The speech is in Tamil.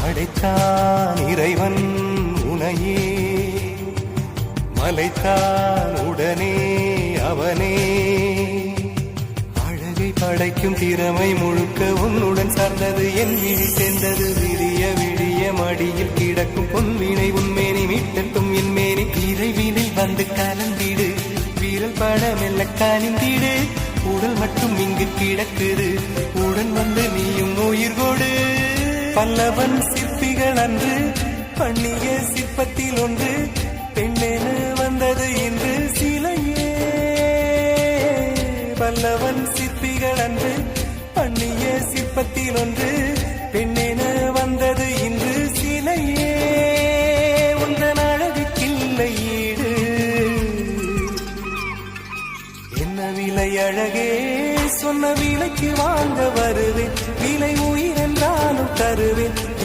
படைத்தான் இறைவன் உனையே, மலைத்தான் உடனே அவனே. அழகை படைக்கும் திறமை முழுக்க உன்னுடன் சார்ந்தது, என் விழி சேர்ந்தது. விடிய விடிய மடியில் கிடக்கும் பொன்வினை உன்மேனி மீட்டட்டும் என் மேனி. விரைவினை வந்து கலந்திடு, வீரல் பட மெல்ல காணிந்திடு. உடல் மட்டும் இங்கு கிடக்குது, உடன் வந்து நீயும் உயிர் கொடு. பல்லவன் சிற்பிகள் அன்று பண்ணிய சிற்பத்தில் ஒன்று, பெண்ணென வந்தது இன்று சிலையே. பல்லவன் சிற்பிகள் அன்று பண்ணிய சிற்பத்தில் ஒன்று, பெண்ணென வந்தது இன்று சிலையே. உந்தன் அழகுக்கில்லை ஈடு, என்ன விலை அழகே, சொன்ன விலைக்கு வாங்க வருவேன். விலை உயிர் என்றாலும் தருவேன்.